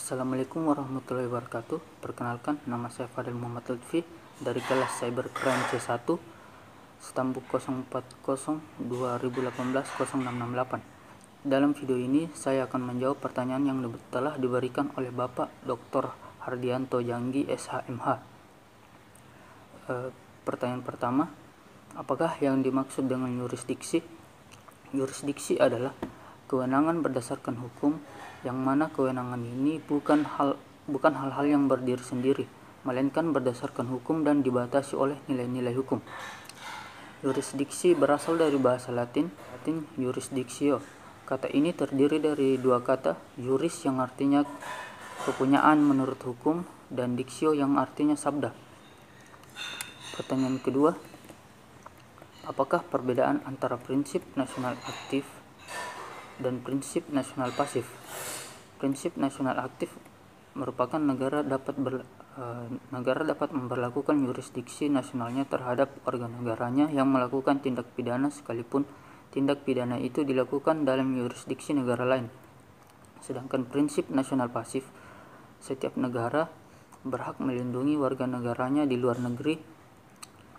Assalamualaikum warahmatullahi wabarakatuh. Perkenalkan, nama saya Fadil Muhammad Lutfi dari kelas Cybercrime C1 Stambuk 040-2018-0668. Dalam video ini saya akan menjawab pertanyaan yang telah diberikan oleh Bapak Dr. Hardianto Janggi SHMH. Pertanyaan pertama, apakah yang dimaksud dengan yurisdiksi? Yurisdiksi adalah kewenangan berdasarkan hukum, yang mana kewenangan ini bukan hal-hal yang berdiri sendiri, melainkan berdasarkan hukum dan dibatasi oleh nilai-nilai hukum. Yurisdiksi berasal dari bahasa Latin jurisdictio. Kata ini terdiri dari dua kata, juris yang artinya kepunyaan menurut hukum dan dictio yang artinya sabda. Pertanyaan kedua, apakah perbedaan antara prinsip nasional aktif dan prinsip nasional pasif? Prinsip nasional aktif merupakan negara dapat memberlakukan yurisdiksi nasionalnya terhadap warga negaranya yang melakukan tindak pidana sekalipun tindak pidana itu dilakukan dalam yurisdiksi negara lain. Sedangkan prinsip nasional pasif, setiap negara berhak melindungi warga negaranya di luar negeri,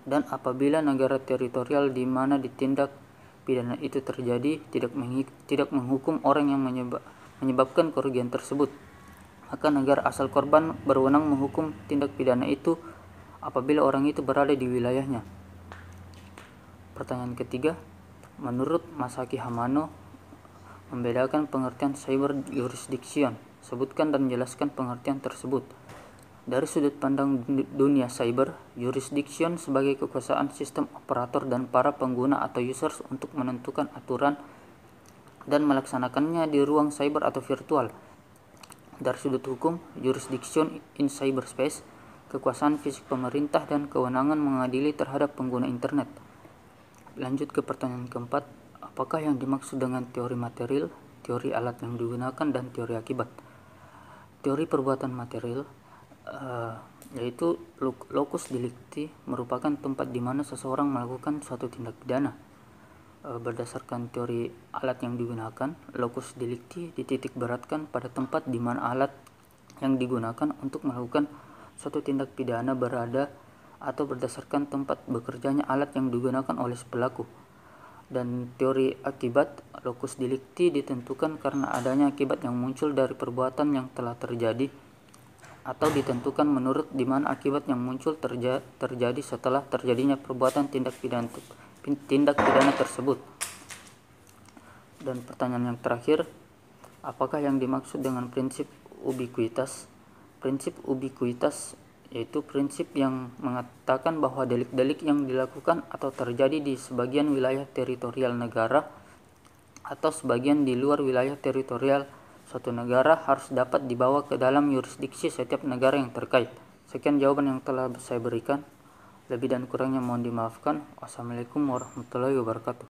dan apabila negara teritorial di mana ditindak pidana itu terjadi tidak menghukum orang yang menyebabkan kerugian tersebut, maka negara asal korban berwenang menghukum tindak pidana itu apabila orang itu berada di wilayahnya. Pertanyaan ketiga, menurut Masaki Hamano, membedakan pengertian cyber jurisdiction. Sebutkan dan jelaskan pengertian tersebut. Dari sudut pandang dunia cyber, jurisdiction sebagai kekuasaan sistem operator dan para pengguna atau users untuk menentukan aturan dan melaksanakannya di ruang cyber atau virtual. Dari sudut hukum, jurisdiction in cyberspace, kekuasaan fisik pemerintah dan kewenangan mengadili terhadap pengguna internet. Lanjut ke pertanyaan keempat, apakah yang dimaksud dengan teori material, teori alat yang digunakan, dan teori akibat? Teori perbuatan material yaitu locus delicti merupakan tempat di mana seseorang melakukan suatu tindak pidana. Berdasarkan teori alat yang digunakan, locus delicti dititik beratkan pada tempat di mana alat yang digunakan untuk melakukan suatu tindak pidana berada atau berdasarkan tempat bekerjanya alat yang digunakan oleh si pelaku. Dan teori akibat, locus delicti ditentukan karena adanya akibat yang muncul dari perbuatan yang telah terjadi, atau ditentukan menurut di mana akibat yang muncul terjadi setelah terjadinya perbuatan tindak pidana tersebut. Dan pertanyaan yang terakhir, apakah yang dimaksud dengan prinsip ubikuitas? Prinsip ubikuitas yaitu prinsip yang mengatakan bahwa delik-delik yang dilakukan atau terjadi di sebagian wilayah teritorial negara atau sebagian di luar wilayah teritorial suatu negara harus dapat dibawa ke dalam yurisdiksi setiap negara yang terkait. Sekian jawaban yang telah saya berikan. Lebih dan kurangnya mohon dimaafkan. Wassalamualaikum warahmatullahi wabarakatuh.